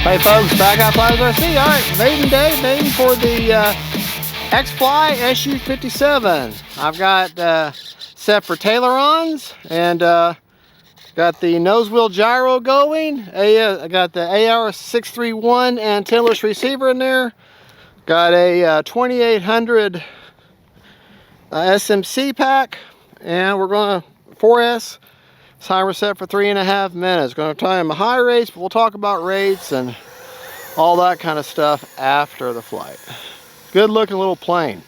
Hey folks, back out Flight RC. Alright, maiden day, maiden for the X-Fly SU-57. I've got set for tailerons and got the nose wheel gyro going. I got the AR631 antennaless receiver in there. Got a 2800 SMC pack, and we're going to 4S. Timer set for 3.5 minutes. Going to time high rates, but we'll talk about rates and all that kind of stuff after the flight. Good looking little plane.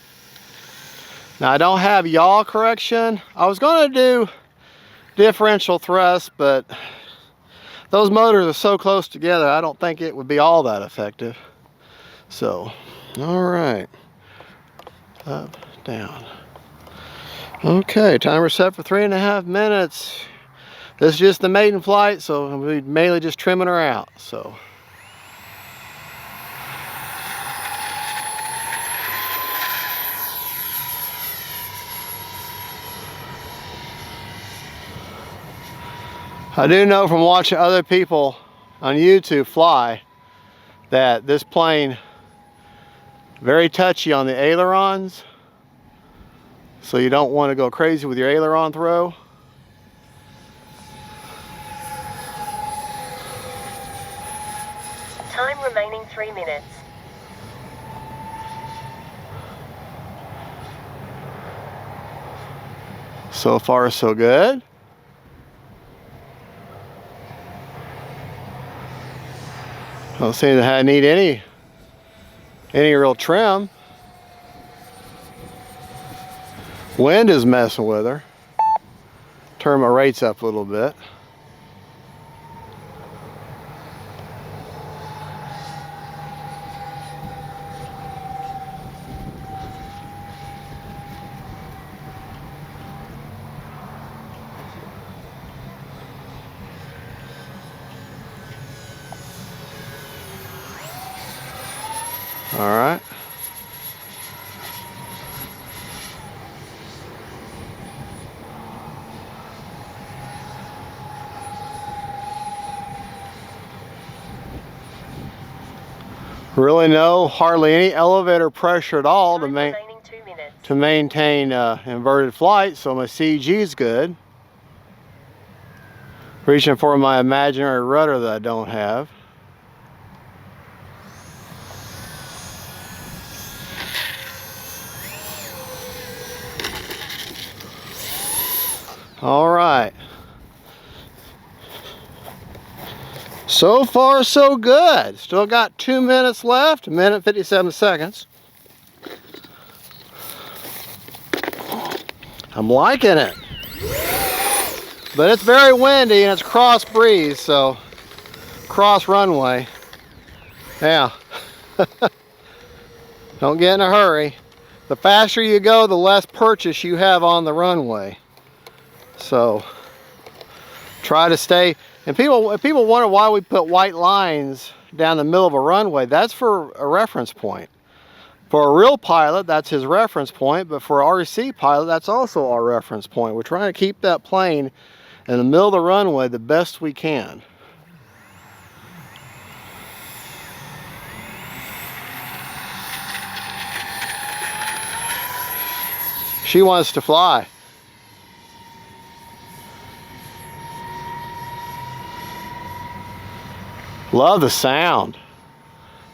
Now I don't have yaw correction. I was going to do differential thrust, but those motors are so close together, I don't think it would be all that effective. So, all right. Up, down. Okay, timer set for 3.5 minutes. This is just the maiden flight, so we're mainly just trimming her out. So. I do know from watching other people on YouTube fly that this plane very touchy on the ailerons, so you don't want to go crazy with your aileron throw. Time remaining 3 minutes. So far so good. Don't seem to need any real trim. Wind is messing with her. Turn my rates up a little bit. All right. Really hardly any elevator pressure at all to maintain inverted flight, so my CG is good. Reaching for my imaginary rudder that I don't have. All right. So far, so good. Still got 2 minutes left, 1 minute 57 seconds. I'm liking it. But it's very windy and it's cross breeze, so cross runway. Yeah. Don't get in a hurry. The faster you go, the less purchase you have on the runway. So try to stay, and people wonder why we put white lines down the middle of a runway. That's for a reference point. For a real pilot, that's his reference point, but for an RC pilot, that's also our reference point. We're trying to keep that plane in the middle of the runway the best we can. She wants to fly. Love the sound.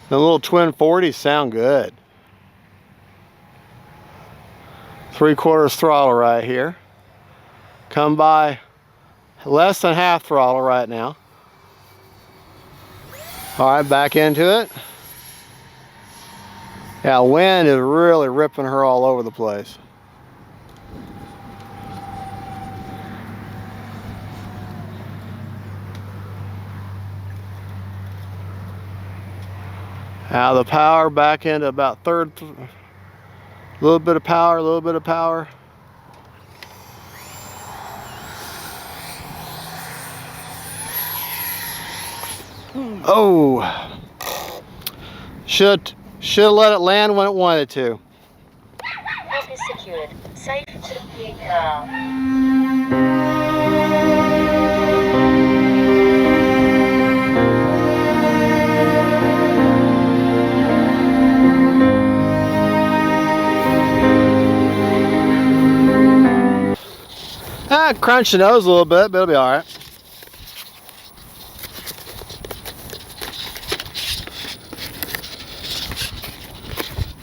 The little twin 40s sound good. 3/4 throttle right here. Come by less than half throttle right now. All right, back into it. Yeah, wind is really ripping her all over the place. Now the power back into about third, a little bit of power, a little bit of power. Oh, should let it land when it wanted to. Hop is secured. Safe to the car. I crunched the nose a little bit, but it'll be all right.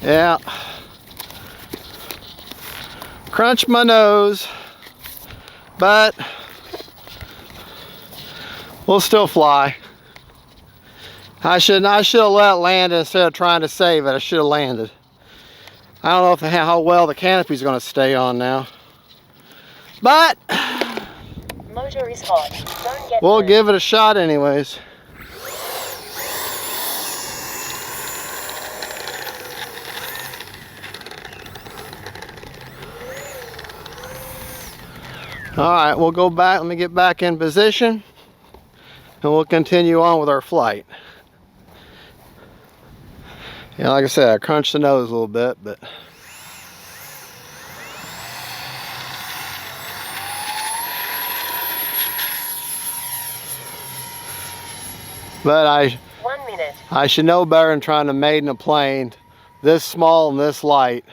Yeah. Crunch my nose, but we'll still fly. I should have let it land instead of trying to save it. I should have landed. I don't know how well the canopy's going to stay on now, but Motor is hot. Don't get we'll burned. give it a shot anyways. All right, we'll go back. Let me get back in position, and we'll continue on with our flight. Yeah, like I said, I crunched the nose a little bit, but I 1 minute. I should know better than trying to maiden a plane this small and this light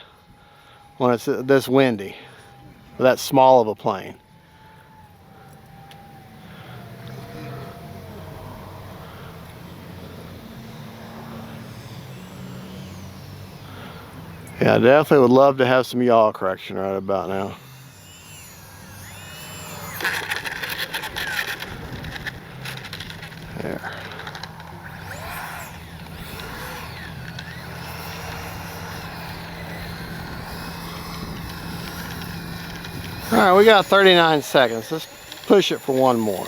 when it's this windy. That small of a plane. Yeah, I definitely would love to have some yaw correction right about now. There. All right, we got 39 seconds. Let's push it for one more.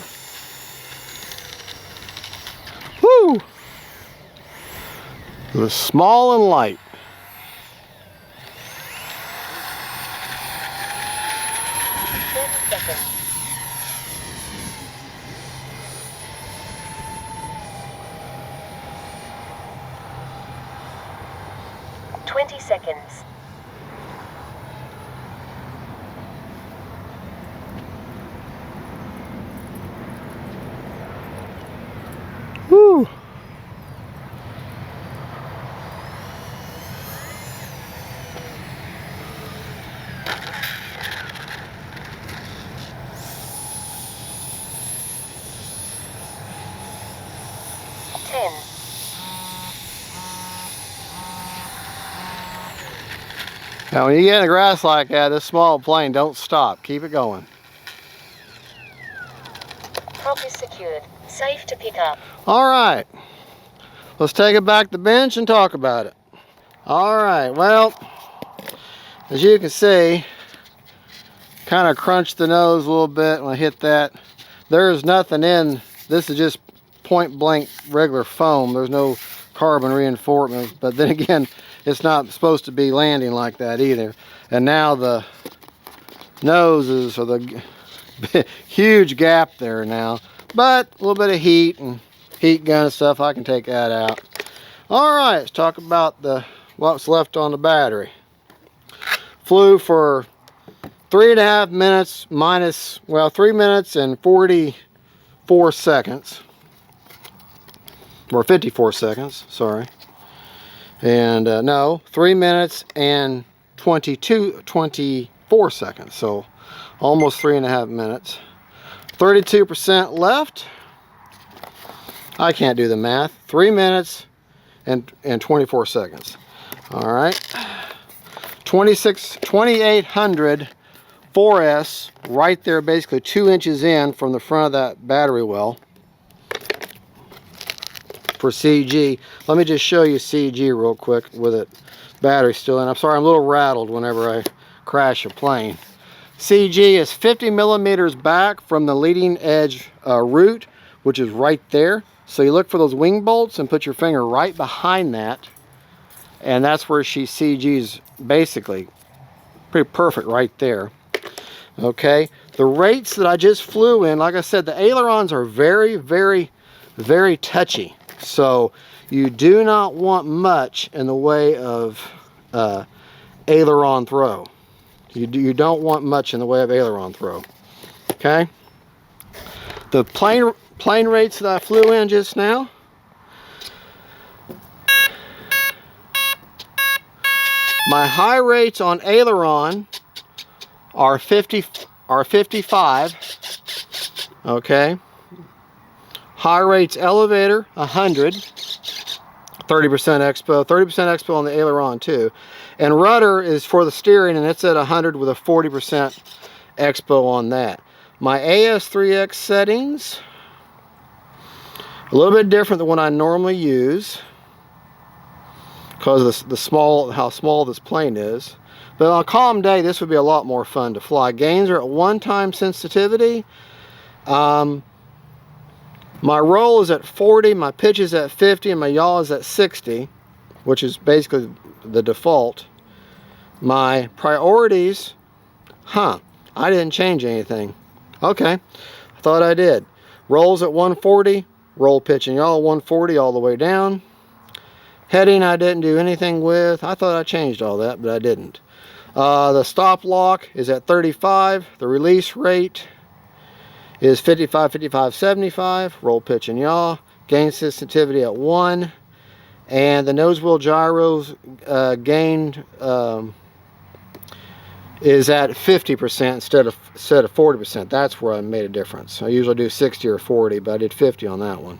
Woo! It was small and light. Seconds. Woo! Now when you get in the grass like that, this small plane, don't stop. Keep it going. Prop is secured. Safe to pick up. All right. Let's take it back to the bench and talk about it. All right. Well, as you can see, kind of crunched the nose a little bit when I hit that. There's nothing in. This is just point blank regular foam. There's no carbon reinforcement. But then again, it's not supposed to be landing like that either. And now the noses are the huge gap there now. But a little bit of heat and heat gun and stuff, I can take that out. All right, let's talk about what's left on the battery. Flew for 3.5 minutes minus, well, 3 minutes and 44 seconds. Or 54 seconds, sorry. And no, 3 minutes and 24 seconds. So almost 3.5 minutes. 32% left. I can't do the math. 3 minutes and 24 seconds. All right. 2800 4S right there, basically 2 inches in from the front of that battery well. For CG. Let me just show you CG real quick with it battery still in. I'm sorry, I'm a little rattled whenever I crash a plane. CG is 50 millimeters back from the leading edge root, which is right there. So you look for those wing bolts and put your finger right behind that, and that's where CG's basically pretty perfect right there. Okay, the rates that I just flew in, like I said, the ailerons are very, very, very touchy. So you do not want much in the way of aileron throw. You don't want much in the way of aileron throw. Okay. The plane rates that I flew in just now. My high rates on aileron are are 55. Okay. High rates elevator 100. 30% expo, 30% expo on the aileron too. And rudder is for the steering, and it's at 100 with a 40% expo on that. My AS3X settings, a little bit different than what I normally use because of how small this plane is. But on a calm day, this would be a lot more fun to fly. Gains are at 1x sensitivity. My roll is at 40, my pitch is at 50, and my yaw is at 60, which is basically the default. My priorities, I didn't change anything. Okay, I thought I did. Rolls at 140, roll, pitch, and yaw 140 all the way down. Heading I didn't do anything with. I thought I changed all that, but I didn't. The stop lock is at 35. The release rate is 55, 55, 75. Roll, pitch, and yaw. Gain sensitivity at 1. And the nose wheel gyros gained is at 50% instead of 40%. That's where I made a difference. I usually do 60 or 40, but I did 50 on that one.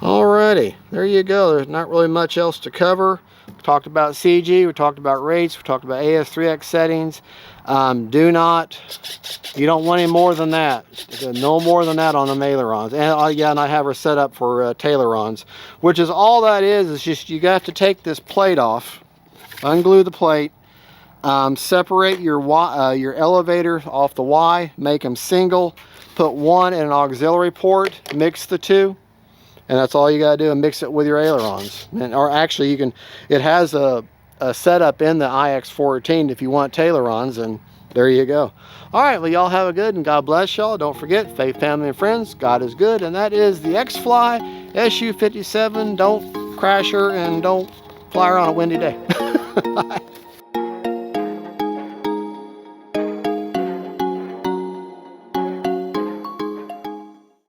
Alrighty, there you go. There's not really much else to cover. We talked about CG, we talked about rates, we talked about AS3X settings. You don't want any more than that. No more than that on the ailerons. And yeah, and I have her set up for tailerons, which is all that is just you got to take this plate off, unglue the plate, separate your elevator off the Y, make them single, put one in an auxiliary port, mix the two. And that's all you gotta do, and mix it with your ailerons. Or actually, you can. It has a setup in the IX-14 if you want ailerons, and there you go. All right, well, y'all have a good, and God bless y'all. Don't forget, faith, family, and friends. God is good, and that is the X-Fly SU-57. Don't crash her, and don't fly her on a windy day. Bye.